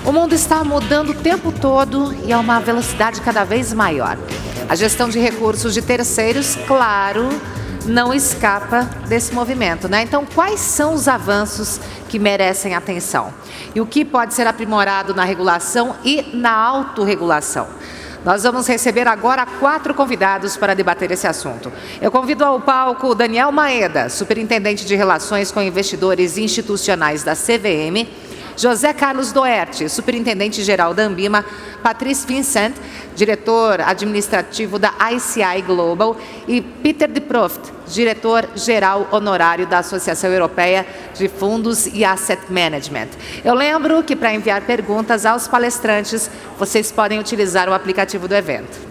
O mundo está mudando o tempo todo e a uma velocidade cada vez maior. A gestão de recursos de terceiros, claro, não escapa desse movimento, né? Então, quais são os avanços que merecem atenção? E o que pode ser aprimorado na regulação e na autorregulação? Nós vamos receber agora 4 convidados para debater esse assunto. Eu convido ao palco Daniel Maeda, superintendente de Relações com Investidores Institucionais da CVM, José Carlos Doerti, superintendente-geral da Ambima, Patrice Vincent, diretor administrativo da ICI Global, e Peter de Proft, diretor-geral honorário da Associação Europeia de Fundos e Asset Management. Eu lembro que para enviar perguntas aos palestrantes, vocês podem utilizar o aplicativo do evento.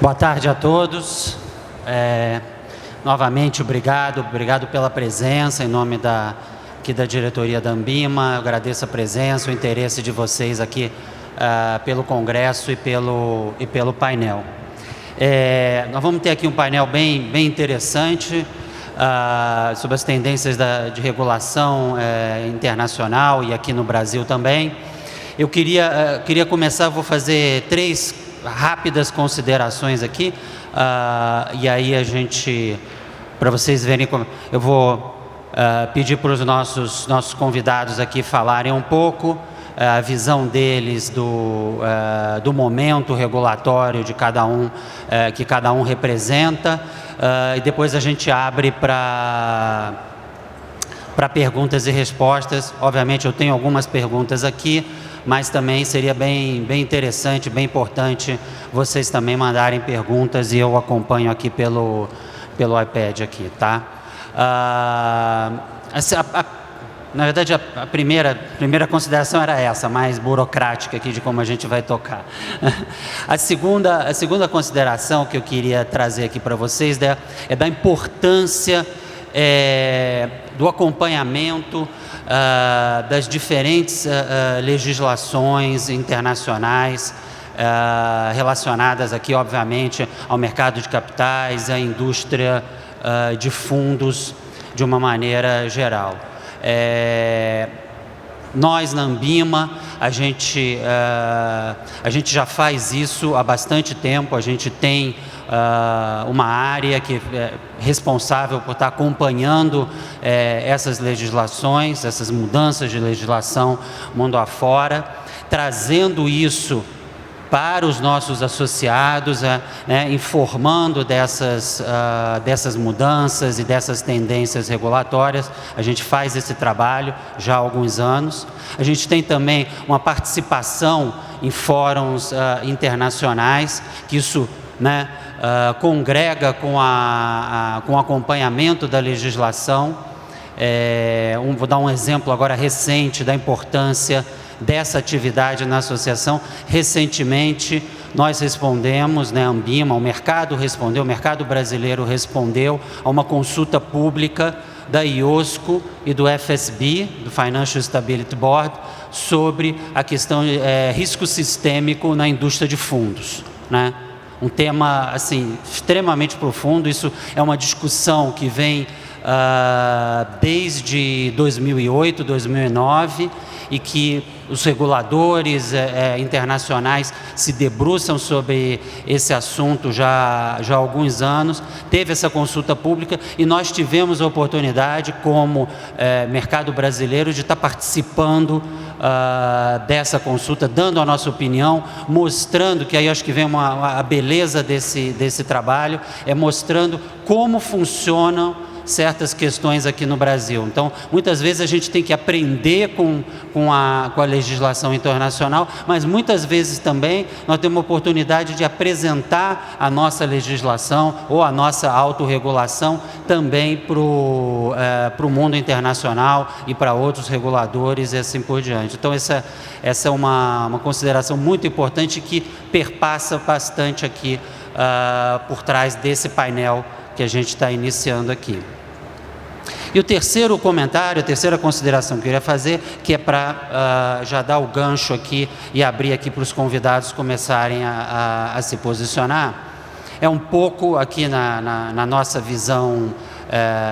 Boa tarde a todos. Novamente, obrigado pela presença em nome aqui da diretoria da Ambima. Eu agradeço a presença, o interesse de vocês aqui pelo Congresso e pelo painel. Nós vamos ter aqui um painel bem interessante sobre as tendências de regulação internacional e aqui no Brasil também. Eu queria começar, vou fazer 3 rápidas considerações aqui, e aí para vocês verem como eu vou pedir para os nossos convidados aqui falarem um pouco a visão deles do momento regulatório de cada um, que cada um representa, e depois a gente abre para perguntas e respostas. Obviamente eu tenho algumas perguntas aqui, mas também seria bem interessante, bem importante vocês também mandarem perguntas e eu acompanho aqui pelo iPad aqui, tá? Na verdade, a primeira consideração era essa, mais burocrática aqui de como a gente vai tocar. A segunda consideração que eu queria trazer aqui para vocês é da importância do acompanhamento das diferentes legislações internacionais relacionadas aqui, obviamente, ao mercado de capitais, à indústria de fundos, de uma maneira geral. Nós, na Ambima, a gente já faz isso há bastante tempo. A gente tem uma área que é responsável por estar acompanhando essas legislações, essas mudanças de legislação mundo afora, trazendo isso para os nossos associados, informando dessas mudanças e dessas tendências regulatórias. A gente faz esse trabalho já há alguns anos. A gente tem também uma participação em fóruns internacionais, que isso congrega com o acompanhamento da legislação. Vou dar um exemplo agora recente da importância dessa atividade na associação. Recentemente, nós respondemos, a Ambima, o mercado brasileiro respondeu a uma consulta pública da IOSCO e do FSB, do Financial Stability Board, sobre a questão de risco sistêmico na indústria de fundos, Um tema, assim, extremamente profundo. Isso é uma discussão que vem desde 2008, 2009, e que os reguladores internacionais se debruçam sobre esse assunto já há alguns anos. Teve essa consulta pública e nós tivemos a oportunidade, como mercado brasileiro, de estar participando dessa consulta, dando a nossa opinião, mostrando que aí acho que vem a beleza desse trabalho, mostrando como funcionam certas questões aqui no Brasil. Então, muitas vezes a gente tem que aprender com a legislação internacional, mas muitas vezes também nós temos a oportunidade de apresentar a nossa legislação ou a nossa autorregulação também para o mundo internacional e para outros reguladores e assim por diante. Então, essa é uma consideração muito importante que perpassa bastante aqui por trás desse painel que a gente está iniciando aqui. E o terceiro comentário, a terceira consideração que eu queria fazer, que é para já dar o gancho aqui e abrir aqui para os convidados começarem a se posicionar, é um pouco aqui na nossa visão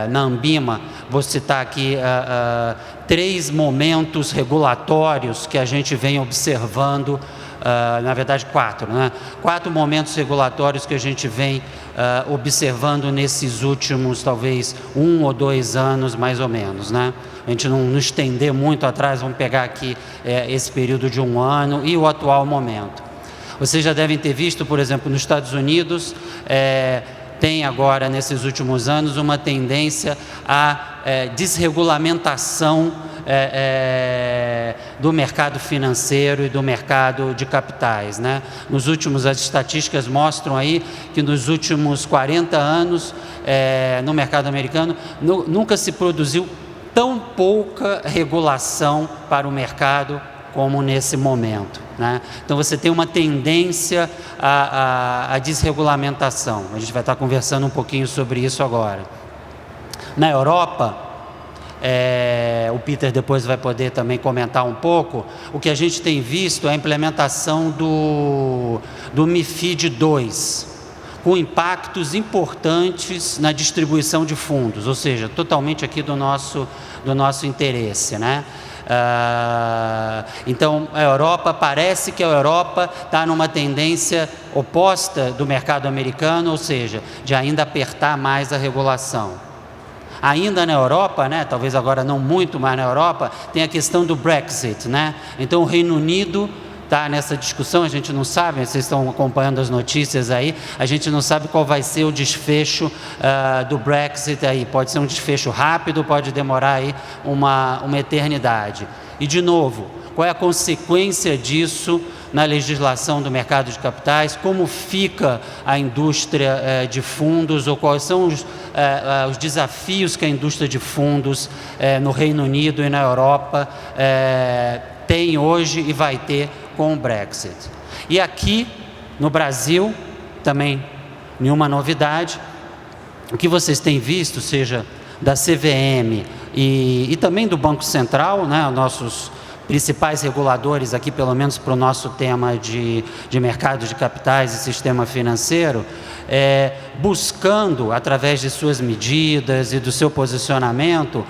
na Anbima, vou citar aqui 3 momentos regulatórios que a gente vem observando, na verdade 4, né? 4 momentos regulatórios que a gente vem observando nesses últimos, talvez, 1 ou 2 anos, mais ou menos, né? A gente não estender muito atrás, vamos pegar aqui esse período de 1 ano e o atual momento. Vocês já devem ter visto, por exemplo, nos Estados Unidos, tem agora, nesses últimos anos, uma tendência à desregulamentação do mercado financeiro e do mercado de capitais, né? As estatísticas mostram aí que nos últimos 40 anos, no mercado americano, nunca se produziu tão pouca regulação para o mercado como nesse momento, né? Então você tem uma tendência à desregulamentação. A gente vai estar conversando um pouquinho sobre isso agora. Na Europa, o Peter depois vai poder também comentar um pouco, o que a gente tem visto é a implementação do MiFID II, com impactos importantes na distribuição de fundos, ou seja, totalmente aqui do nosso interesse, né? Então, parece que a Europa está numa tendência oposta do mercado americano, ou seja, de ainda apertar mais a regulação. Ainda na Europa, né, talvez agora não muito, mas na Europa, tem a questão do Brexit, né? Então, o Reino Unido está nessa discussão, a gente não sabe, vocês estão acompanhando as notícias aí, a gente não sabe qual vai ser o desfecho do Brexit aí, pode ser um desfecho rápido, pode demorar aí uma eternidade. E de novo, qual é a consequência disso na legislação do mercado de capitais, como fica a indústria de fundos, ou quais são os desafios que a indústria de fundos no Reino Unido e na Europa tem hoje e vai ter com o Brexit. E aqui no Brasil, também nenhuma novidade, o que vocês têm visto, seja da CVM e também do Banco Central, né, nossos principais reguladores aqui, pelo menos para o nosso tema de mercado de capitais e sistema financeiro, buscando, através de suas medidas e do seu posicionamento,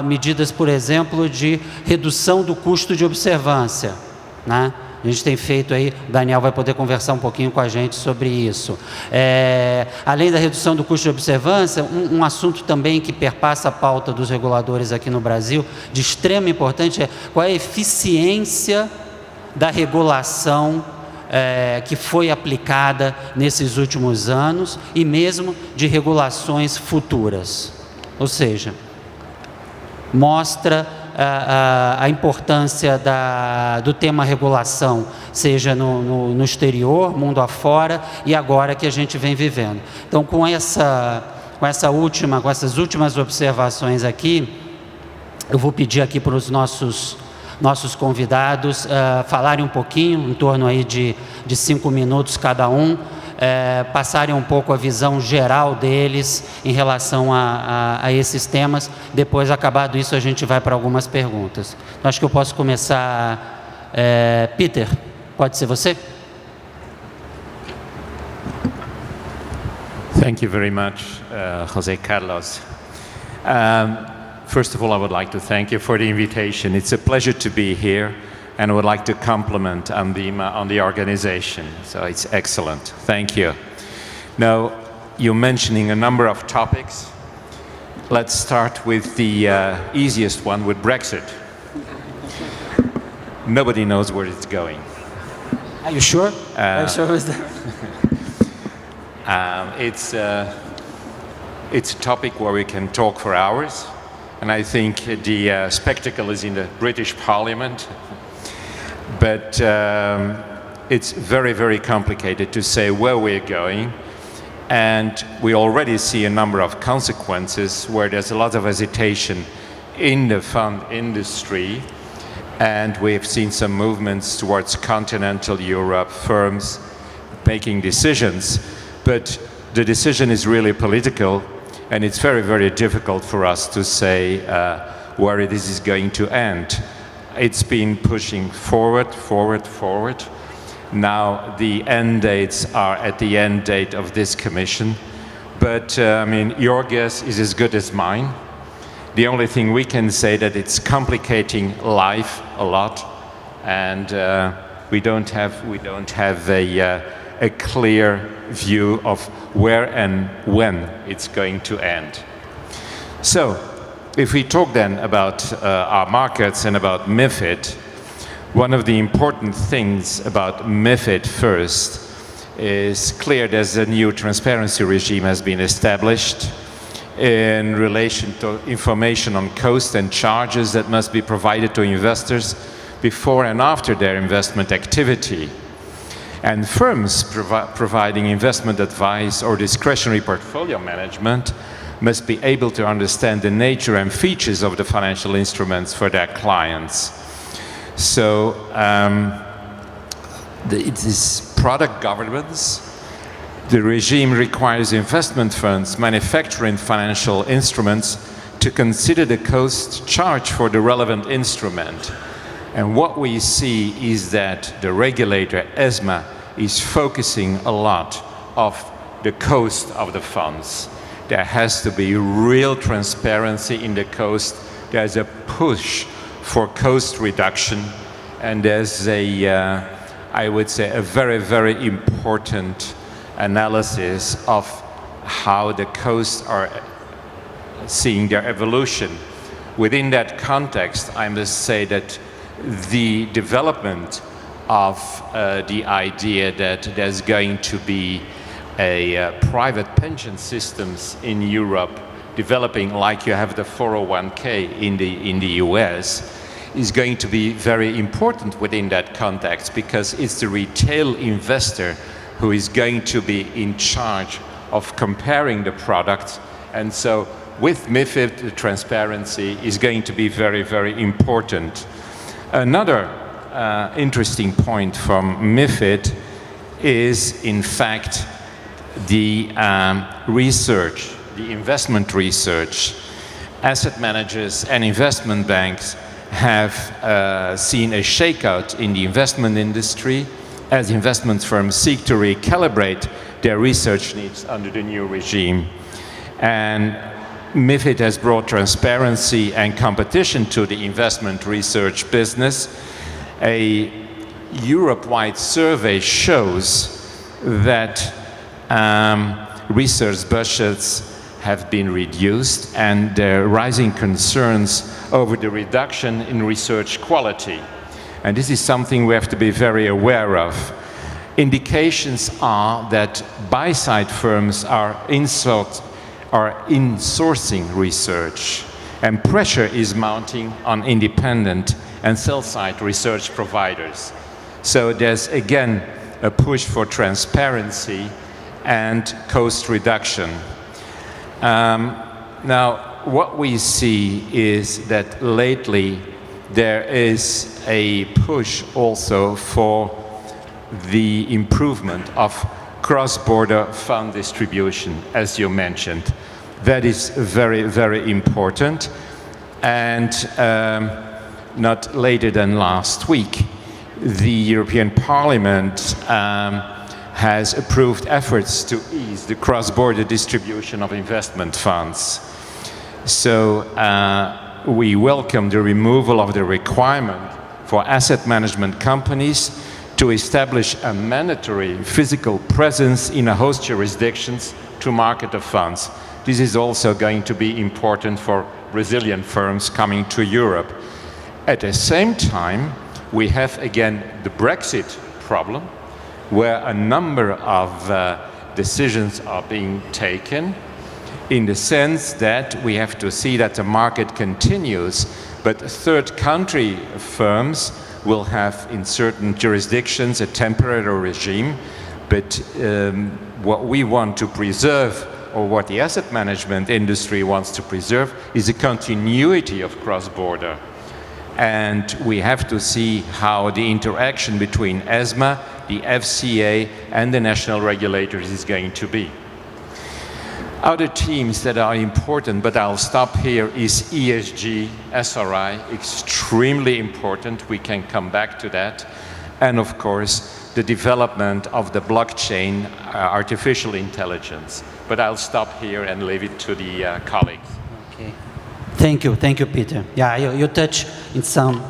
medidas, por exemplo, de redução do custo de observância, né? A gente tem feito aí, o Daniel vai poder conversar um pouquinho com a gente sobre isso. Além da redução do custo de observância, um assunto também que perpassa a pauta dos reguladores aqui no Brasil, de extrema importância, é qual é a eficiência da regulação que foi aplicada nesses últimos anos e mesmo de regulações futuras. Ou seja, mostra a importância do tema regulação, seja no exterior, mundo afora, e agora que a gente vem vivendo. Então, com essas últimas observações aqui, eu vou pedir aqui para os nossos convidados falarem um pouquinho, em torno aí de 5 minutos cada um, passarem um pouco a visão geral deles em relação a esses temas. Depois, acabado isso, a gente vai para algumas perguntas. Então, acho que eu posso começar. Peter, pode ser você? Thank you very much, José Carlos. First of all, I would like to thank you for the invitation. It's a pleasure to be here, and I would like to compliment Anbima on the organization. So it's excellent. Thank you. Now, you're mentioning a number of topics. Let's start with the easiest one, with Brexit. Nobody knows where it's going. Are you sure? It's it's a topic where we can talk for hours, and I think the spectacle is in the British Parliament. But it's very, very complicated to say where we're going, and we already see a number of consequences where there's a lot of hesitation in the fund industry, and we've seen some movements towards continental Europe, firms making decisions, but the decision is really political, and it's very, very difficult for us to say where this is going to end. It's been pushing forward, forward, forward. Now the end dates are at the end date of this commission, but I mean, your guess is as good as mine. The only thing we can say that it's complicating life a lot, and we don't have a clear view of where and when it's going to end. So, if we talk then about our markets and about MiFID, one of the important things about MiFID first is clear there's a new transparency regime has been established in relation to information on cost and charges that must be provided to investors before and after their investment activity. And firms providing investment advice or discretionary portfolio management must be able to understand the nature and features of the financial instruments for their clients. So it is product governance. The regime requires investment funds manufacturing financial instruments to consider the cost charged for the relevant instrument. And what we see is that the regulator, ESMA, is focusing a lot of the cost of the funds. There has to be real transparency in the cost. There's a push for cost reduction, and there's I would say, a very, very important analysis of how the costs are seeing their evolution. Within that context, I must say that the development of the idea that there's going to be a private pension systems in Europe developing like you have the 401k in the US is going to be very important within that context, because it's the retail investor who is going to be in charge of comparing the products. And so with MiFID, the transparency is going to be very, very important. Another interesting point from MiFID is, in fact, the research, the investment research. Asset managers and investment banks have seen a shakeout in the investment industry as investment firms seek to recalibrate their research needs under the new regime. And MiFID has brought transparency and competition to the investment research business. A Europe-wide survey shows that research budgets have been reduced, and there are rising concerns over the reduction in research quality. And this is something we have to be very aware of. Indications are that buy-side firms are insourcing research, and pressure is mounting on independent and sell-side research providers. So there's again a push for transparency and cost reduction. Now, what we see is that lately there is a push also for the improvement of cross-border fund distribution, as you mentioned. That is very, very important. And not later than last week, the European Parliament has approved efforts to ease the cross-border distribution of investment funds. So we welcome the removal of the requirement for asset management companies to establish a mandatory physical presence in a host jurisdictions to market the funds. This is also going to be important for Brazilian firms coming to Europe. At the same time, we have again the Brexit problem, where a number of decisions are being taken, in the sense that we have to see that the market continues, but third country firms will have in certain jurisdictions a temporary regime, but what we want to preserve, or what the asset management industry wants to preserve, is a continuity of cross-border. And we have to see how the interaction between ESMA, the FCA, and the national regulators is going to be. Other themes that are important, but I'll stop here, is ESG, SRI, extremely important. We can come back to that. And of course, the development of the blockchain, artificial intelligence. But I'll stop here and leave it to the colleagues. Okay. Thank you, Peter. Yeah, you touch in some.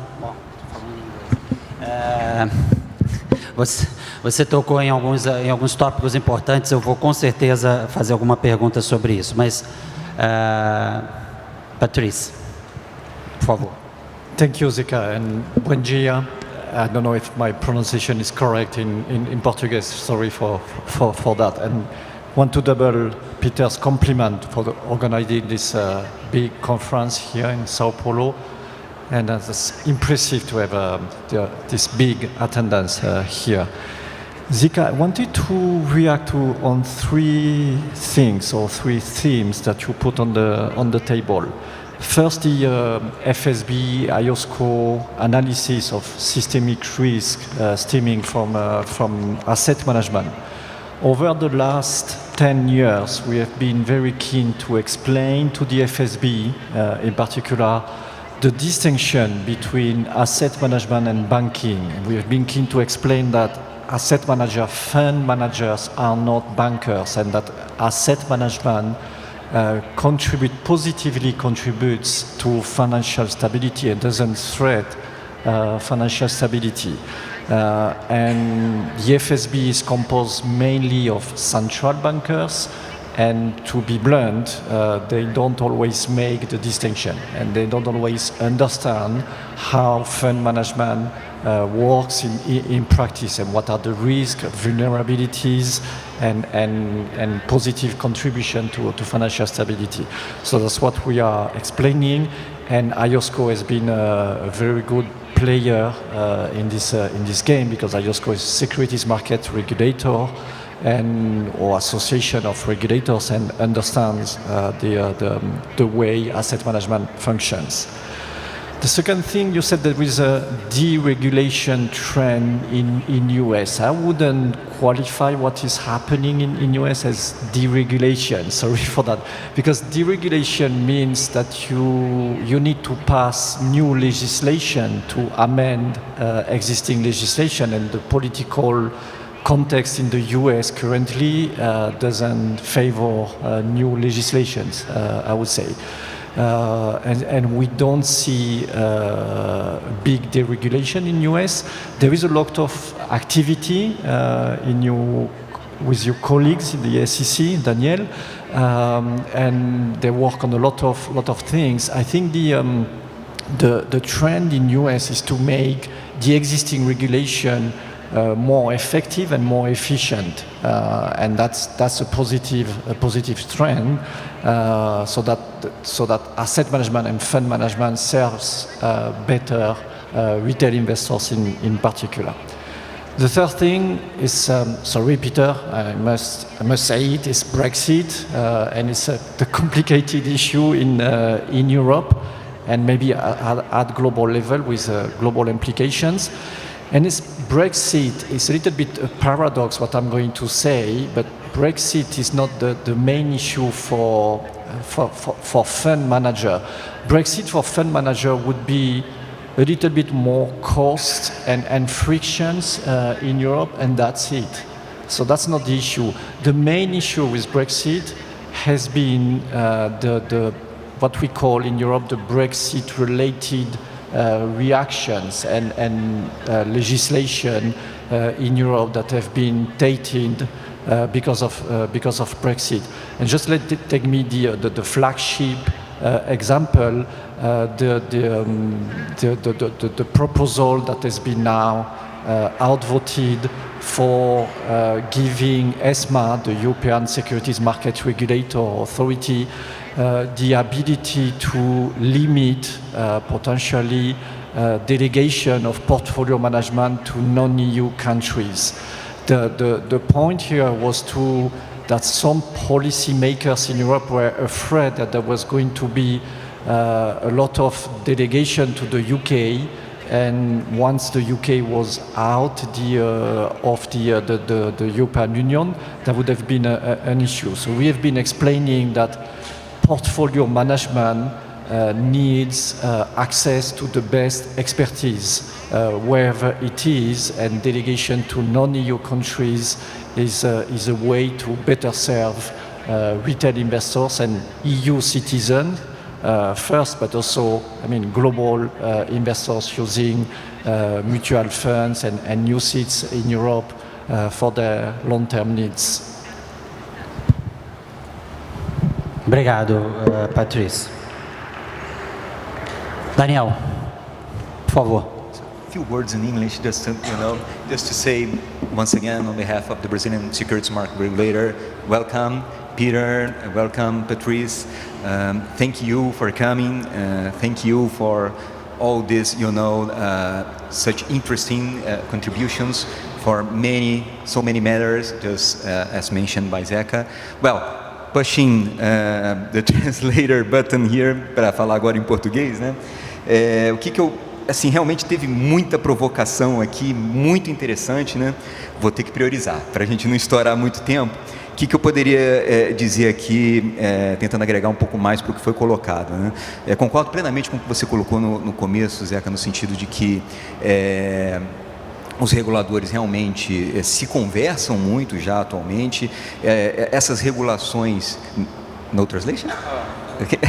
Você tocou em alguns tópicos importantes. Eu vou com certeza fazer alguma pergunta sobre isso. Mas, Patrice, por favor. Thank you, Zika, and bom dia. I don't know if my pronunciation is correct in Portuguese. Sorry for that. And want to double Peter's compliment for organizing this big conference here in Sao Paulo. And it's impressive to have this big attendance here. Zika, I wanted to react on three things or three themes that you put on the table. First, the FSB IOSCO analysis of systemic risk stemming from asset management. Over the last 10 years, we have been very keen to explain to the FSB, in particular, the distinction between asset management and banking. We have been keen to explain that asset fund managers are not bankers, and that asset management positively contributes to financial stability and doesn't threat financial stability. And the FSB is composed mainly of central bankers, and to be blunt, they don't always make the distinction, and they don't always understand how fund management works in practice, and what are the risks, vulnerabilities, and positive contribution to financial stability. So that's what we are explaining, and IOSCO has been a very good player in this game, because IOSCO is a securities market regulator or association of regulators, and understands the way asset management functions. The second thing, you said there is a deregulation trend in US. I wouldn't qualify what is happening in US as deregulation. Sorry for that, because deregulation means that you need to pass new legislation to amend existing legislation, and the political context in the US currently doesn't favor new legislations, I would say. And we don't see big deregulation in US. There is a lot of activity with your colleagues in the SEC, Daniel, and they work on a lot of things. I think the trend in US is to make the existing regulation more effective and more efficient, and that's a positive trend. So that asset management and fund management serves better retail investors in particular. The third thing is, sorry, Peter, I must say it, is Brexit, and it's the complicated issue in Europe, and maybe at global level with global implications. And Brexit is a little bit a paradox, what I'm going to say, but Brexit is not the main issue for fund manager. Brexit for fund manager would be a little bit more cost and frictions in Europe, and that's it. So that's not the issue. The main issue with Brexit has been what we call in Europe the Brexit-related reactions and legislation in Europe that have been tainted because of Brexit. And just take me the flagship example, the proposal that has been now outvoted for giving ESMA, the European Securities Market Regulator Authority, the ability to limit potentially delegation of portfolio management to non-EU countries. The point here was that some policymakers in Europe were afraid that there was going to be a lot of delegation to the UK, and once the UK was out of the European Union, that would have been an issue. So we have been explaining that portfolio management needs access to the best expertise wherever it is, and delegation to non-EU countries is a way to better serve retail investors and EU citizens first, but also, global investors using mutual funds and UCITS in Europe for their long-term needs. Obrigado, Patrice. Daniel, por favor. A few words in English, just to say once again on behalf of the Brazilian Securities Market Regulator, welcome Peter, welcome Patrice. Thank you for coming. Thank you for all this, such interesting contributions for so many matters, just as mentioned by Zeca. Well, pushing the translator button here para falar agora em português, né? O que eu realmente teve muita provocação aqui, muito interessante, né? Vou ter que priorizar para a gente não estourar muito tempo. O que eu poderia dizer aqui, tentando agregar um pouco mais para o que foi colocado, né? Concordo plenamente com o que você colocou no começo, Zeca, no sentido de que os reguladores realmente se conversam muito já atualmente. Essas regulações... No translation? Okay.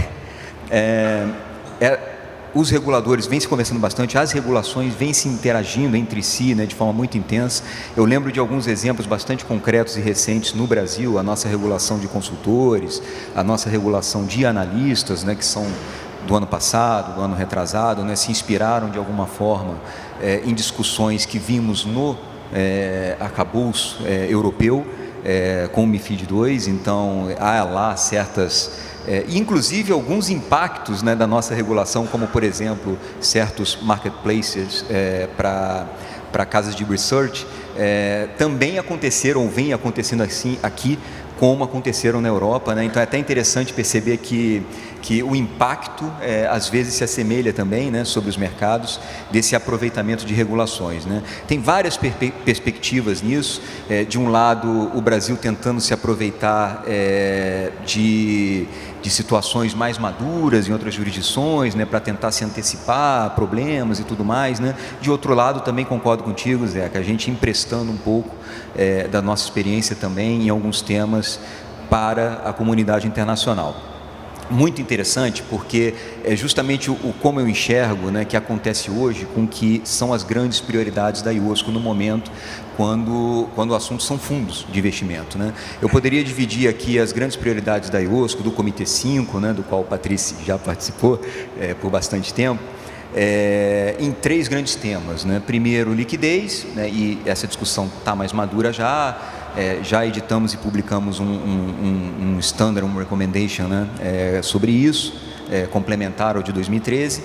Os reguladores vêm se conversando bastante, as regulações vêm se interagindo entre si, né, de forma muito intensa. Eu lembro de alguns exemplos bastante concretos e recentes no Brasil, a nossa regulação de consultores, a nossa regulação de analistas, né, que são do ano passado, do ano retrasado, né, se inspiraram de alguma forma em discussões que vimos no arcabouço europeu com o MiFID II. Então, há lá certas... inclusive alguns impactos, né, da nossa regulação, como por exemplo certos marketplaces para casas de research, também aconteceram, vêm acontecendo assim aqui, como aconteceram na Europa, né? Então é até interessante perceber que o impacto às vezes se assemelha também, né, sobre os mercados desse aproveitamento de regulações, né? Tem várias perspectivas nisso. De um lado, o Brasil tentando se aproveitar de situações mais maduras em outras jurisdições, né, para tentar se antecipar a problemas e tudo mais, né? De outro lado, também concordo contigo, Zé, que a gente emprestando um pouco da nossa experiência também em alguns temas para a comunidade internacional. Muito interessante, porque é justamente como eu enxergo, né, que acontece hoje com que são as grandes prioridades da IOSCO no momento, quando o assunto são fundos de investimento, né? Eu poderia dividir aqui as grandes prioridades da IOSCO, do Comitê 5, né, do qual o Patrice já participou por bastante tempo, em três grandes temas, né? Primeiro, liquidez, né, e essa discussão está mais madura já. Já editamos e publicamos um standard, um recommendation, né, sobre isso, complementar ao de 2013.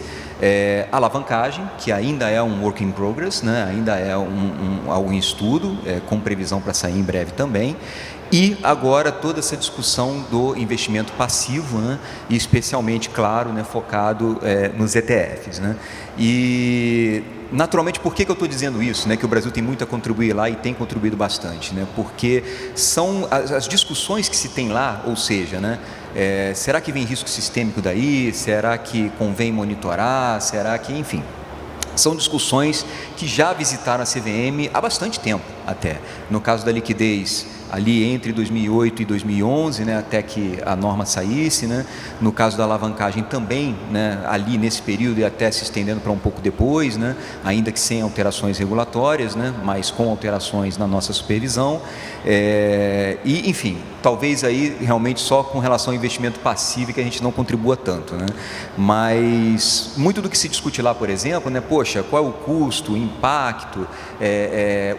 Alavancagem, que ainda é um work in progress, né, ainda é algo em estudo, com previsão para sair em breve também. E agora toda essa discussão do investimento passivo, né, e especialmente, claro, né, focado nos ETFs, né? E naturalmente, por que eu estou dizendo isso, né, que o Brasil tem muito a contribuir lá e tem contribuído bastante, né? Porque são as discussões que se tem lá, ou seja, né, será que vem risco sistêmico daí? Será que convém monitorar? Será que, enfim... São discussões que já visitaram a CVM há bastante tempo até. No caso da liquidez, ali entre 2008 e 2011, né, até que a norma saísse, né? No caso da alavancagem também, né, ali nesse período e até se estendendo para um pouco depois, né, ainda que sem alterações regulatórias, né, mas com alterações na nossa supervisão. E, enfim, talvez aí realmente só com relação ao investimento passivo que a gente não contribua tanto, né? Mas muito do que se discute lá, por exemplo, né, poxa, qual é o custo, o impacto,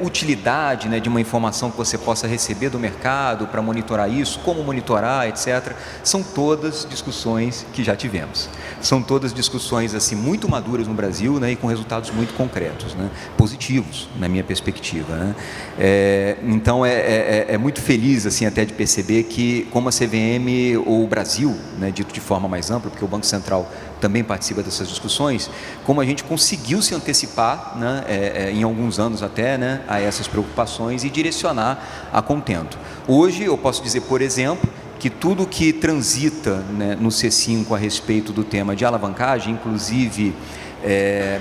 utilidade, né, de uma informação que você possa receber do mercado para monitorar isso, como monitorar, etc. São todas discussões que já tivemos. São todas discussões assim muito maduras no Brasil, né, e com resultados muito concretos, né, positivos na minha perspectiva, né? Então é muito feliz assim até de perceber que como a CVM ou o Brasil, né, dito de forma mais ampla, porque o Banco Central também participa dessas discussões, como a gente conseguiu se antecipar, né, em alguns anos até, né, a essas preocupações e direcionar a contento. Hoje eu posso dizer, por exemplo, que tudo que transita, né, no C5 a respeito do tema de alavancagem, inclusive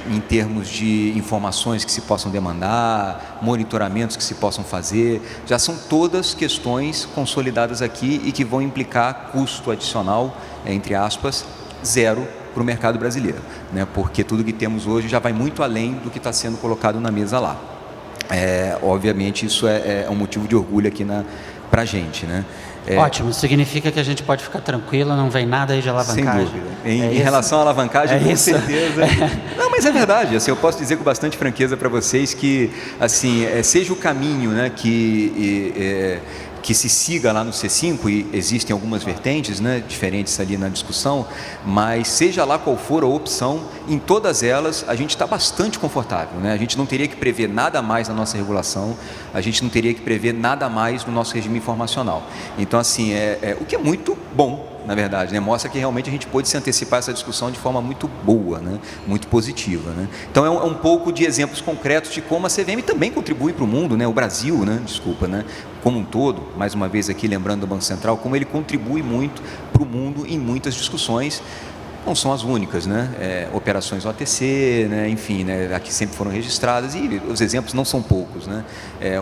em termos de informações que se possam demandar, monitoramentos que se possam fazer, já são todas questões consolidadas aqui e que vão implicar custo adicional, entre aspas, zero para o mercado brasileiro, né? Porque tudo que temos hoje já vai muito além do que está sendo colocado na mesa lá. Obviamente isso é um motivo de orgulho aqui para a gente, né? Ótimo, significa que a gente pode ficar tranquilo, não vem nada aí de alavancagem. Sem dúvida. Em relação à alavancagem, com certeza. Não, mas é verdade. Assim, eu posso dizer com bastante franqueza para vocês que, assim, seja o caminho, né, que se siga lá no C5, e existem algumas vertentes, né, diferentes ali na discussão, mas seja lá qual for a opção, em todas elas a gente está bastante confortável, né? A gente não teria que prever nada mais na nossa regulação, a gente não teria que prever nada mais no nosso regime informacional. Então, assim, o que é muito bom, na verdade, né? Mostra que realmente a gente pôde se antecipar essa discussão de forma muito boa, né? Muito positiva, né? Então é um pouco de exemplos concretos de como a CVM também contribui para o mundo, né? O Brasil, né? Desculpa, né? Como um todo, mais uma vez aqui lembrando do Banco Central, como ele contribui muito para o mundo em muitas discussões. Não são as únicas, né? Operações OTC, né? Enfim, né? Aqui sempre foram registradas e os exemplos não são poucos, né?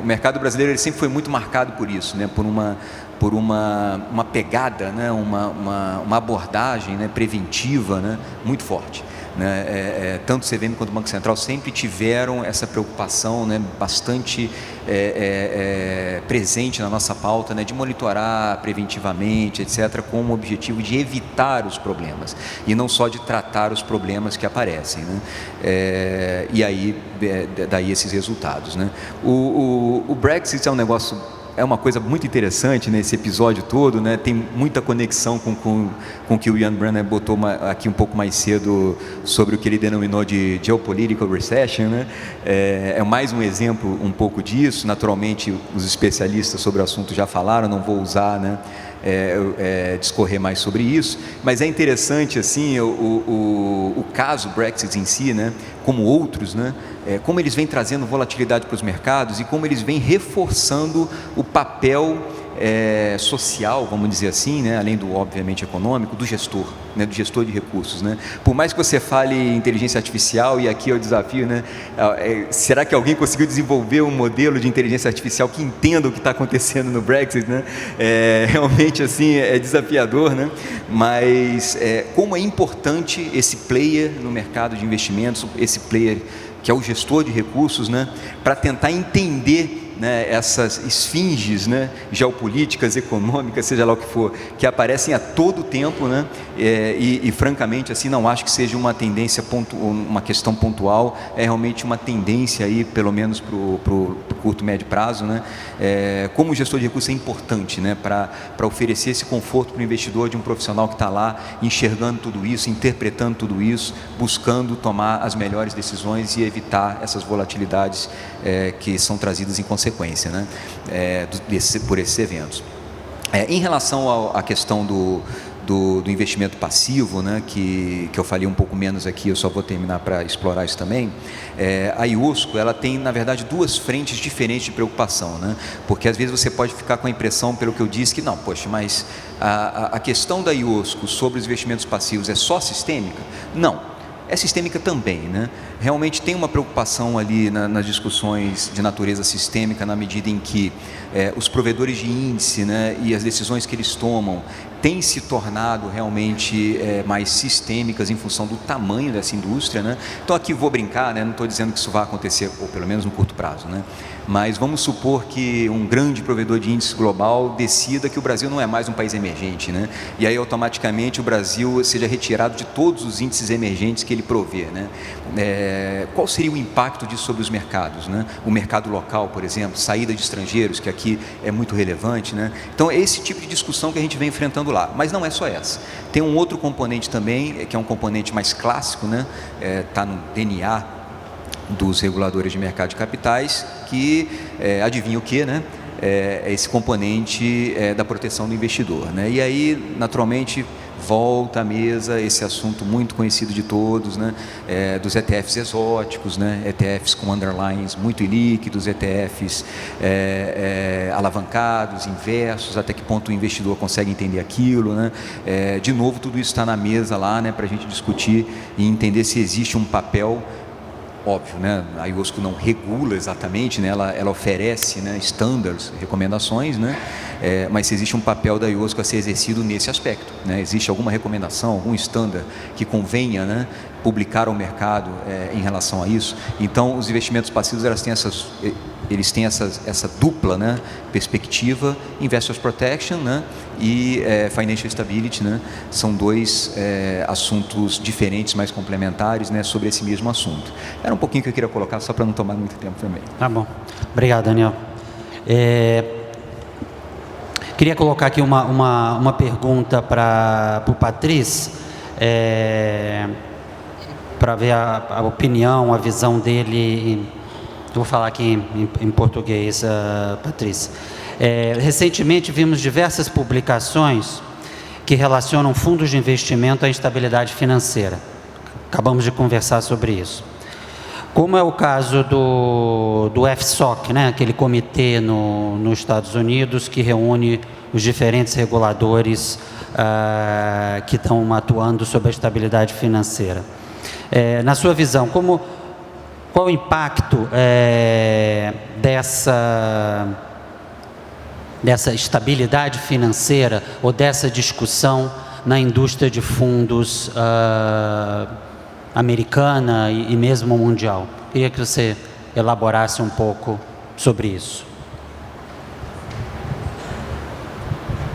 O mercado brasileiro ele sempre foi muito marcado por isso, né? Por uma pegada, né? uma abordagem, né? Preventiva, né? Muito forte, né? Tanto o CVM quanto o Banco Central sempre tiveram essa preocupação, né? Bastante presente na nossa pauta, né? De monitorar preventivamente, etc., com o objetivo de evitar os problemas e não só de tratar os problemas que aparecem, né? E aí daí esses resultados, né? O Brexit é um negócio, é uma coisa muito interessante nesse episódio todo, né? Tem muita conexão com o que o Ian Brunner botou aqui um pouco mais cedo sobre o que ele denominou de geopolitical recession, né? É mais um exemplo um pouco disso. Naturalmente, os especialistas sobre o assunto já falaram, não vou usar, né? Discorrer mais sobre isso, mas é interessante assim o caso Brexit em si, né, como outros, né, como eles vêm trazendo volatilidade para os mercados e como eles vêm reforçando o papel social, vamos dizer assim, né, além do obviamente econômico, do gestor, né, do gestor de recursos, né. Por mais que você fale inteligência artificial, e aqui é o desafio, né, será que alguém conseguiu desenvolver um modelo de inteligência artificial que entenda o que está acontecendo no Brexit, né? Realmente assim é desafiador, né, mas como é importante esse player no mercado de investimentos, esse player que é o gestor de recursos, né, para tentar entender, né, essas esfinges, né, geopolíticas, econômicas, seja lá o que for, que aparecem a todo tempo, né, e francamente assim não acho que seja uma tendência uma questão pontual, é realmente uma tendência aí, pelo menos para o curto médio prazo, né, como o gestor de recursos é importante, né, para oferecer esse conforto para o investidor de um profissional que está lá enxergando tudo isso, interpretando tudo isso, buscando tomar as melhores decisões e evitar essas volatilidades que são trazidas em consequência, né, por esses eventos. Em relação à questão do investimento passivo, né, que eu falei um pouco menos aqui, eu só vou terminar para explorar isso também. A IOSCO, ela tem, na verdade, duas frentes diferentes de preocupação, né, porque às vezes você pode ficar com a impressão, pelo que eu disse, que não, poxa, mas a questão da IOSCO sobre os investimentos passivos é só sistêmica? Não. É sistêmica também, né? realmente tem uma preocupação ali nas discussões de natureza sistêmica, na medida em que os provedores de índice, né, e as decisões que eles tomam têm se tornado realmente mais sistêmicas em função do tamanho dessa indústria, né? Então aqui vou brincar, né, não estou dizendo que isso vai acontecer, ou pelo menos no curto prazo, né? Mas vamos supor que um grande provedor de índice global decida que o Brasil não é mais um país emergente, né? E aí automaticamente o Brasil seja retirado de todos os índices emergentes que ele provê, né? Qual seria o impacto disso sobre os mercados, né? O mercado local, por exemplo, saída de estrangeiros, que aqui é muito relevante, né? Então é esse tipo de discussão que a gente vem enfrentando lá, mas não é só essa. Tem um outro componente também, que é um componente mais clássico, né? Tá no DNA dos reguladores de mercado de capitais, que adivinha o que, né? É esse componente da proteção do investidor, né? E aí, naturalmente, volta à mesa esse assunto muito conhecido de todos, né? Dos ETFs exóticos, né? ETFs com underlines muito ilíquidos, ETFs alavancados, inversos, até que ponto o investidor consegue entender aquilo, né? De novo, tudo isso está na mesa lá, né? Para a gente discutir e entender se existe um papel. Óbvio, né? A IOSCO não regula exatamente, né? Ela oferece, né, standards, recomendações, né? Mas se existe um papel da IOSCO a ser exercido nesse aspecto, né? Existe alguma recomendação, algum standard que convenha, né, publicar ao mercado em relação a isso? Então, os investimentos passivos eles têm essa dupla, né, perspectiva, Investors Protection, né, e Financial Stability, né? São dois assuntos diferentes, mas complementares, né, sobre esse mesmo assunto. Era um pouquinho que eu queria colocar, só para não tomar muito tempo também. Tá bom. Obrigado, Daniel. Queria colocar aqui uma pergunta para o Patrice, para ver a opinião, a visão dele. Vou falar aqui em português, Patrice. Recentemente vimos diversas publicações que relacionam fundos de investimento à instabilidade financeira. Acabamos de conversar sobre isso. Como é o caso do FSOC, né, aquele comitê nos Estados Unidos que reúne os diferentes reguladores que estão atuando sobre a estabilidade financeira. Na sua visão, qual o impacto dessa estabilidade financeira ou dessa discussão na indústria de fundos americana e mesmo mundial? Queria que você elaborasse um pouco sobre isso.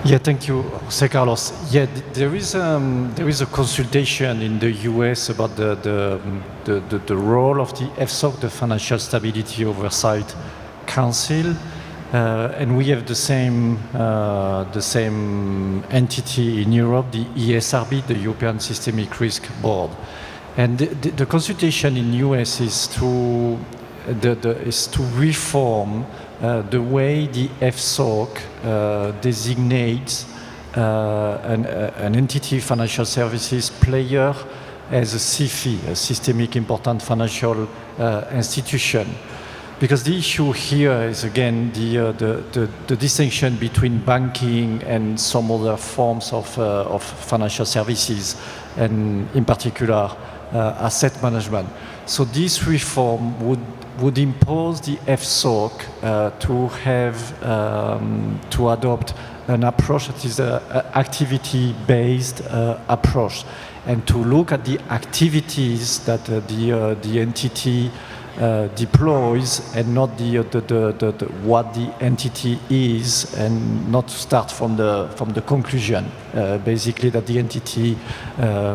Yeah, thank you, José Carlos. Yeah, there is a consultation in the US about the role of the FSOC, the Financial Stability Oversight Council, and we have the same entity in Europe, the ESRB, the European Systemic Risk Board. And the consultation in US is to reform the way the FSOC designates an entity, financial services player, as a SIFI, a systemic important financial institution. Because the issue here is again the distinction between banking and some other forms of financial services, and in particular asset management. So this reform would impose the FSOC to adopt an approach that is an activity-based approach, and to look at the activities that the entity deploys, and not what the entity is, and not start from the conclusion, basically that the entity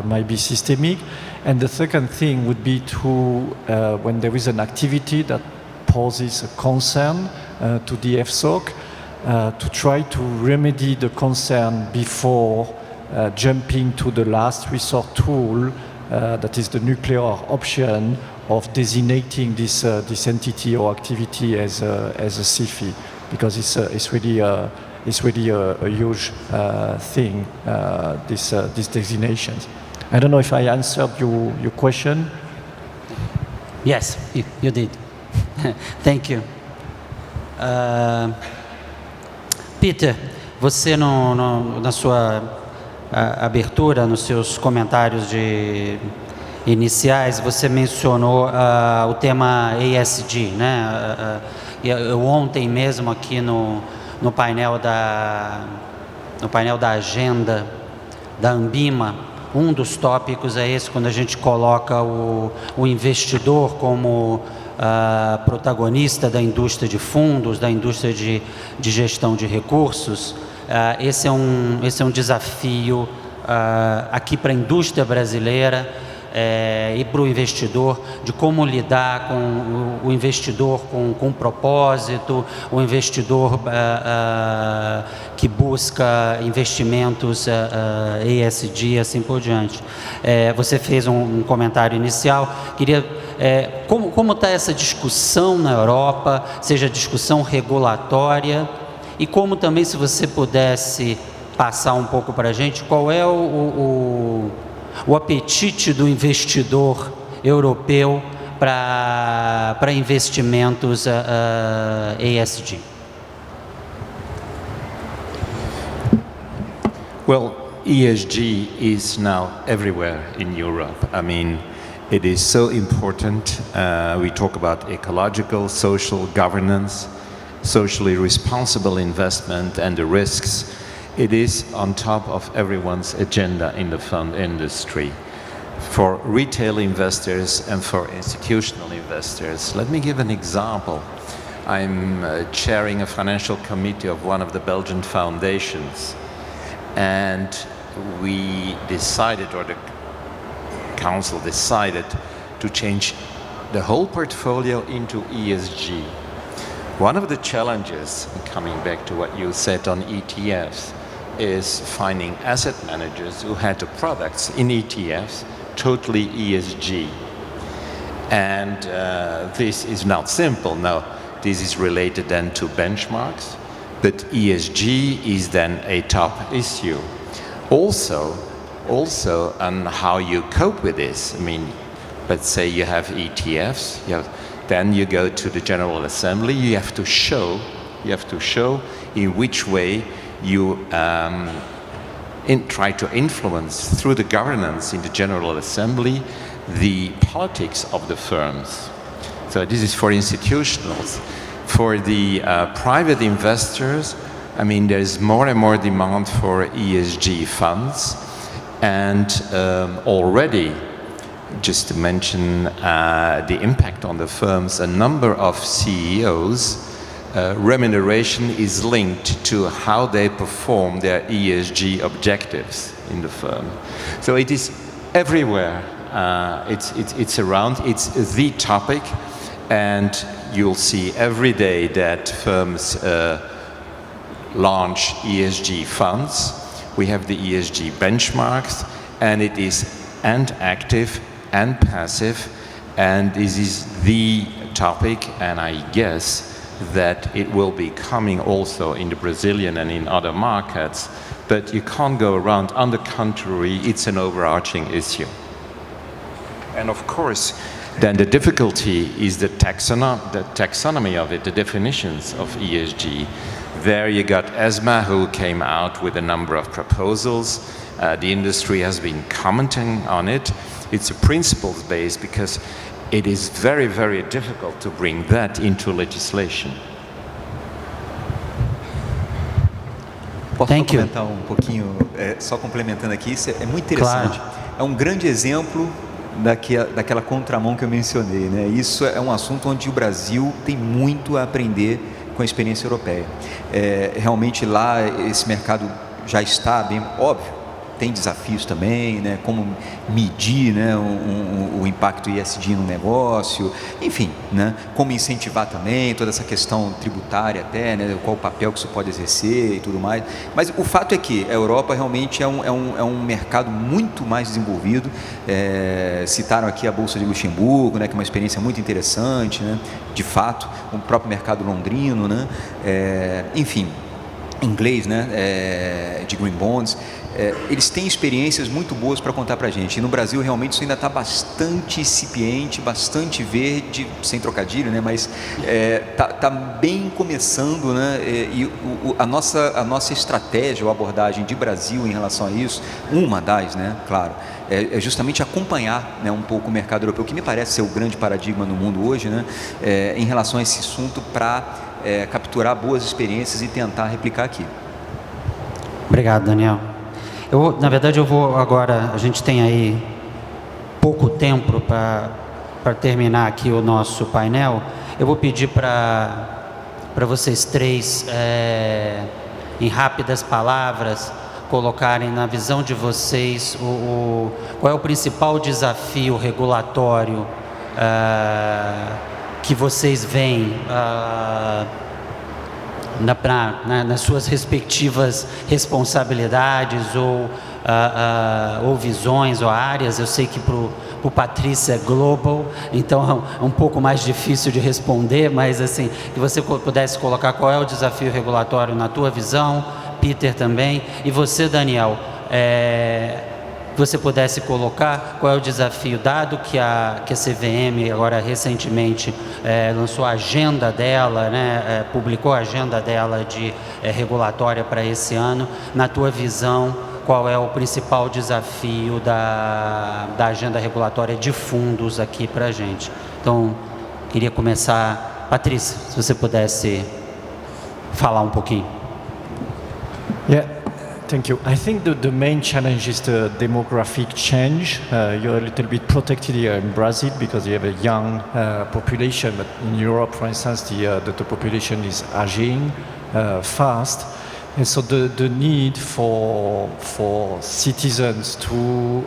might be systemic. And the second thing would be to, when there is an activity that poses a concern to the FSOC, to try to remedy the concern before jumping to the last resort tool, that is the nuclear option of designating this entity or activity as a SIFI, because it's really a huge thing, these designations. I don't know if I answered your question. Yes, you did. Thank you. Peter, você na sua abertura, nos seus comentários iniciais, você mencionou o tema ESG, né? Eu ontem mesmo aqui no painel da agenda da Anbima, um dos tópicos é esse, quando a gente coloca o investidor como protagonista da indústria de fundos, da indústria de gestão de recursos. Esse é um desafio aqui para a indústria brasileira e para o investidor, de como lidar com o investidor com propósito, o investidor que busca investimentos ESG, assim por diante. Você fez um comentário inicial, queria... como está essa discussão na Europa, seja discussão regulatória, e como também, se você pudesse passar um pouco para a gente, qual é o apetite do investidor europeu para investimentos ESG? Well, ESG is now everywhere in Europe. I mean, it is so important. We talk about ecological, social governance, socially responsible investment, and the risks. It is on top of everyone's agenda in the fund industry. For retail investors and for institutional investors, let me give an example. I'm chairing a financial committee of one of the Belgian foundations, and we decided, or the council decided, to change the whole portfolio into ESG. One of the challenges, coming back to what you said on ETFs, is finding asset managers who had the products in ETFs totally ESG. And this is not simple. Now, this is related then to benchmarks, but ESG is then a top issue. Also on how you cope with this. I mean, let's say you have ETFs, then you go to the General Assembly, you have to show in which way you try to influence through the governance in the General Assembly the politics of the firms. So this is for institutionals. For the private investors, I mean, there's more and more demand for ESG funds, and already, just to mention the impact on the firms, a number of CEOs, remuneration is linked to how they perform their ESG objectives in the firm. So it is everywhere. It's around. It's the topic, and you'll see every day that firms launch ESG funds. We have the ESG benchmarks, and it is active and passive, and this is the topic, and I guess that it will be coming also in the Brazilian and in other markets, but you can't go around. On the contrary, it's an overarching issue. And of course, then the difficulty is the taxonomy of it, the definitions of ESG. There you got ESMA, who came out with a number of proposals. The industry has been commenting on it. It's a principles-based, because it is very, very difficult to bring that into legislation. Posso Thank you. comentar um pouquinho, só complementando aqui, isso é muito interessante. Claro. É um grande exemplo daquela contramão que eu mencionei, né? Isso é um assunto onde o Brasil tem muito a aprender com a experiência europeia. Realmente lá esse mercado já está bem óbvio. Tem desafios também, né? Como medir, né? o impacto ESG no negócio, enfim, né? Como incentivar também toda essa questão tributária até, né? Qual o papel que isso pode exercer e tudo mais. Mas o fato é que a Europa realmente é um mercado muito mais desenvolvido. Citaram aqui a Bolsa de Luxemburgo, né? Que é uma experiência muito interessante, né? De fato, o próprio mercado londrino, né? Enfim, inglês, né? De Green Bonds. Eles têm experiências muito boas para contar para a gente. E no Brasil, realmente, isso ainda está bastante incipiente, bastante verde, sem trocadilho, né? Mas tá bem começando, né? E a nossa estratégia ou abordagem de Brasil em relação a isso, uma das, né? Claro, é justamente acompanhar, né, um pouco o mercado europeu, que me parece ser o grande paradigma no mundo hoje, né, em relação a esse assunto, para capturar boas experiências e tentar replicar aqui. Obrigado, Daniel. Na verdade, eu vou agora, a gente tem aí pouco tempo para terminar aqui o nosso painel. Eu vou pedir para vocês três, em rápidas palavras, colocarem na visão de vocês qual é o principal desafio regulatório que vocês veem nas suas respectivas responsabilidades ou visões ou áreas. Eu sei que para o Patrício é global, então é um pouco mais difícil de responder, mas assim, que você pudesse colocar qual é o desafio regulatório na tua visão, Peter também, e você, Daniel, você pudesse colocar qual é o desafio, dado que a CVM agora recentemente lançou a agenda dela, né, publicou a agenda dela de regulatória para esse ano. Na tua visão, qual é o principal desafio da agenda regulatória de fundos aqui para a gente? Então, queria começar, Patrícia, se você pudesse falar um pouquinho. Yeah. Thank you. I think the main challenge is the demographic change. You're a little bit protected here in Brazil because you have a young population, but in Europe, for instance, the population is aging fast. And so the need for citizens to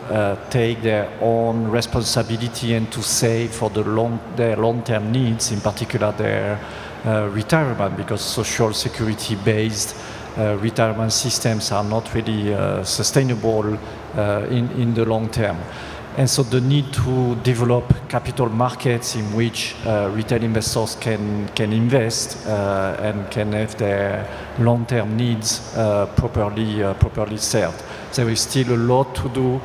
take their own responsibility and to save for their long-term needs, in particular their retirement, because social security-based retirement systems are not really sustainable in the long term. And so the need to develop capital markets in which retail investors can invest and can have their long-term needs properly served. There is still a lot to do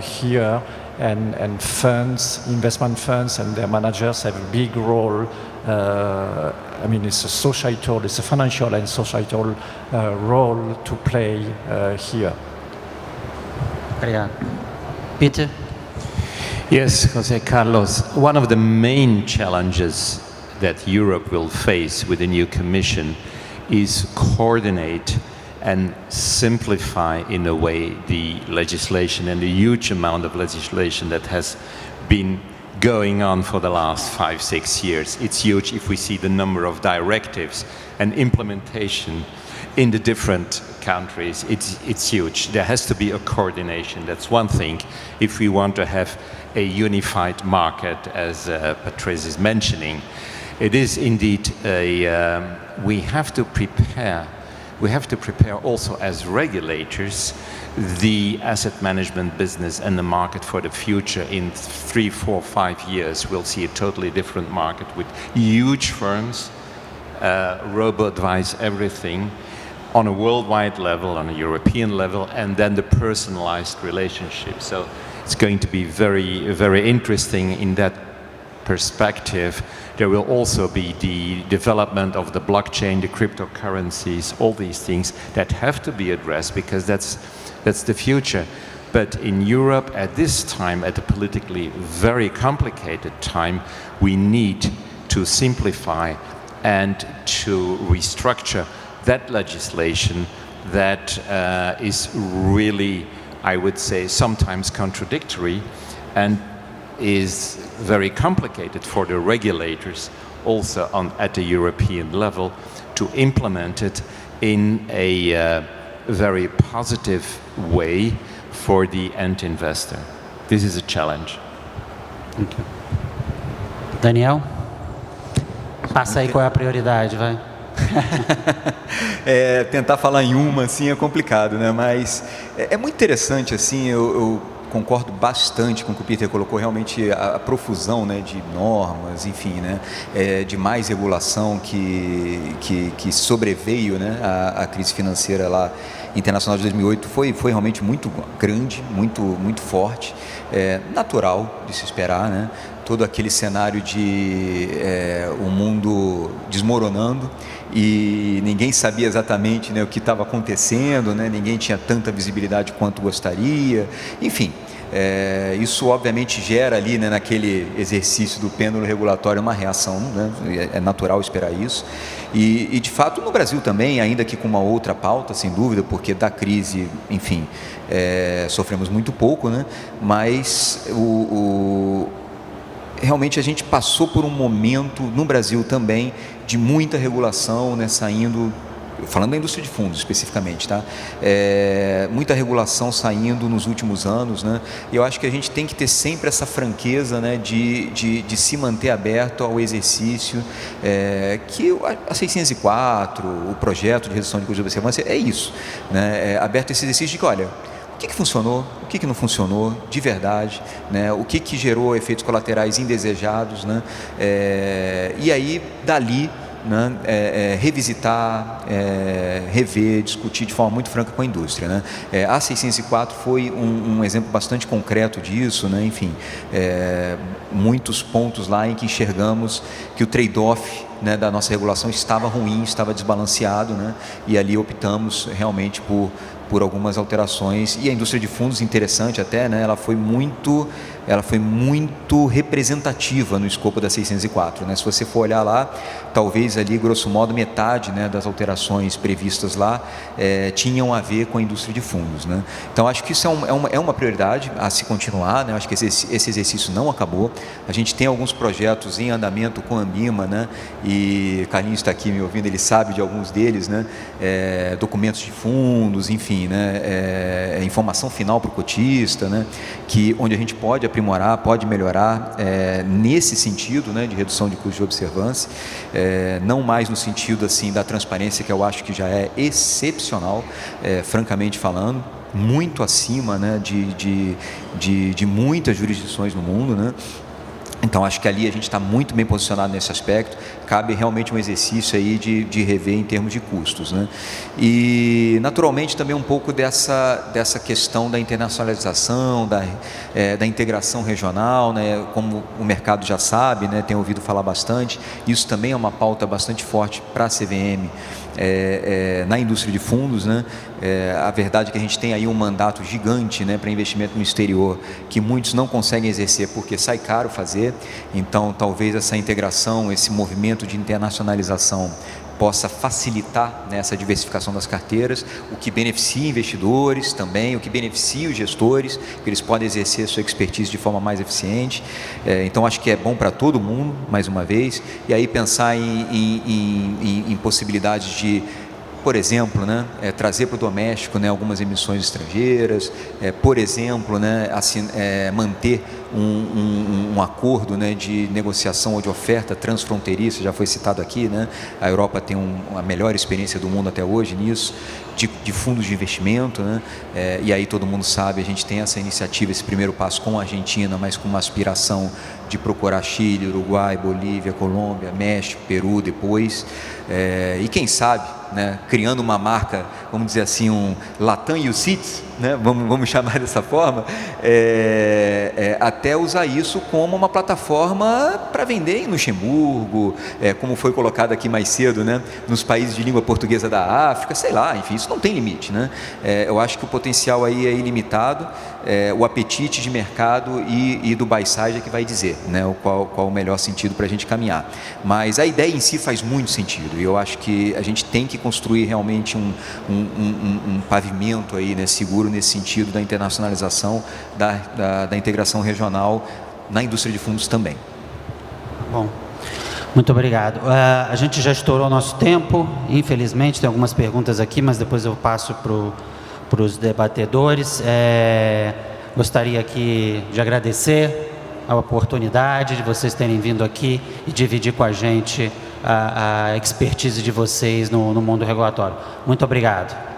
here, and funds, investment funds and their managers have a big role. I mean, it's a financial and societal role to play here. Obrigado. Peter? Yes, Jose Carlos. One of the main challenges that Europe will face with the new Commission is coordinate and simplify in a way the legislation and the huge amount of legislation that has been going on for the last 5-6 years. It's huge if we see the number of directives and implementation in the different countries. It's huge. There has to be a coordination. That's one thing. If we want to have a unified market, as Patrice is mentioning, it is indeed we have to prepare also as regulators the asset management business and the market for the future. In 3, 4, 5 years, we'll see a totally different market with huge firms, robo-advise everything on a worldwide level, on a European level, and then the personalized relationship. So it's going to be very, very interesting in that perspective. There will also be the development of the blockchain, the cryptocurrencies, all these things that have to be addressed because that's the future. But in Europe at this time, at a politically very complicated time, we need to simplify and to restructure that legislation that is really, I would say, sometimes contradictory and is very complicated for the regulators also at the European level to implement it in a very positive way for the end investor. This is a challenge. Thank you. Daniel? Passa aí qual é a prioridade, vai. Tentar falar em uma assim é complicado, né? Mas é muito interessante assim. Eu concordo bastante com o que o Peter colocou, realmente a profusão, né, de normas, enfim, né, de mais regulação que sobreveio, né, a crise financeira lá internacional de 2008 foi realmente muito grande, muito forte, natural de se esperar, né, todo aquele cenário de o mundo desmoronando e ninguém sabia exatamente, né, o que estava acontecendo, né, ninguém tinha tanta visibilidade quanto gostaria, enfim. Isso obviamente gera ali, né, naquele exercício do pêndulo regulatório uma reação, né? É natural esperar isso. E de fato no Brasil também, ainda que com uma outra pauta, sem dúvida, porque da crise, enfim, sofremos muito pouco, né? Mas realmente a gente passou por um momento no Brasil também de muita regulação, né, saindo, falando da indústria de fundos especificamente, tá? Muita regulação saindo nos últimos anos, né? E eu acho que a gente tem que ter sempre essa franqueza, né, de se manter aberto ao exercício, que a 604, o projeto de redução de custos de observância, é isso, né? Aberto a esse exercício de que, olha, o que funcionou, o que não funcionou de verdade, né? O que gerou efeitos colaterais indesejados, né? E aí, dali, né, revisitar, rever, discutir de forma muito franca com a indústria, né? A 604 foi um exemplo bastante concreto disso, né? Enfim, muitos pontos lá em que enxergamos que o trade-off, né, da nossa regulação estava ruim, estava desbalanceado, né? E ali optamos realmente por algumas alterações. E a indústria de fundos, interessante até, né, ela foi muito representativa no escopo da 604, né? Se você for olhar lá, talvez ali, grosso modo, metade, né, das alterações previstas lá tinham a ver com a indústria de fundos, né? Então, acho que isso é uma prioridade a se continuar, né? Acho que esse exercício não acabou. A gente tem alguns projetos em andamento com a Ambima, né? E Carlinhos está aqui me ouvindo, ele sabe de alguns deles, né? Documentos de fundos, enfim, né? Informação final para o cotista, né? Onde a gente pode aprimorar, pode melhorar nesse sentido, né, de redução de custos de observância, não mais no sentido assim da transparência, que eu acho que já é excepcional, francamente falando, muito acima, né, de muitas jurisdições no mundo, né? Então, acho que ali a gente está muito bem posicionado nesse aspecto. Cabe realmente um exercício aí de rever em termos de custos, né? E, naturalmente, também um pouco dessa questão da internacionalização, da integração regional, né? Como o mercado já sabe, né? Tem ouvido falar bastante. Isso também é uma pauta bastante forte para a CVM. Na indústria de fundos, né? A verdade é que a gente tem aí um mandato gigante, né, para investimento no exterior, que muitos não conseguem exercer porque sai caro fazer. Então, talvez essa integração, esse movimento de internacionalização possa facilitar, né, essa diversificação das carteiras, o que beneficia investidores também, o que beneficia os gestores, que eles podem exercer sua expertise de forma mais eficiente. Então, acho que é bom para todo mundo, mais uma vez, e aí pensar em possibilidades de, por exemplo, né, trazer para o doméstico, né, algumas emissões estrangeiras, por exemplo, né, manter um acordo, né, de negociação ou de oferta transfronteiriça, já foi citado aqui, né? A Europa tem a melhor experiência do mundo até hoje nisso, de fundos de investimento, né? E aí todo mundo sabe, a gente tem essa iniciativa, esse primeiro passo com a Argentina, mas com uma aspiração de procurar Chile, Uruguai, Bolívia, Colômbia, México, Peru depois, e quem sabe, né, criando uma marca, vamos dizer assim, um Latam UCITS, né, vamos chamar dessa forma, até usar isso como uma plataforma para vender em Luxemburgo, como foi colocado aqui mais cedo, né, nos países de língua portuguesa da África, sei lá, enfim, isso não tem limite, né? Eu acho que o potencial aí é ilimitado, o apetite de mercado e do buy side é que vai dizer, né, qual o melhor sentido para a gente caminhar. Mas a ideia em si faz muito sentido, e eu acho que a gente tem que construir realmente um pavimento aí, né, seguro nesse sentido da internacionalização, da integração regional na indústria de fundos também. Bom, muito obrigado. A gente já estourou nosso tempo, infelizmente, tem algumas perguntas aqui, mas depois eu passo para os debatedores. Gostaria aqui de agradecer a oportunidade de vocês terem vindo aqui e dividir com a gente a expertise de vocês no mundo regulatório. Muito obrigado.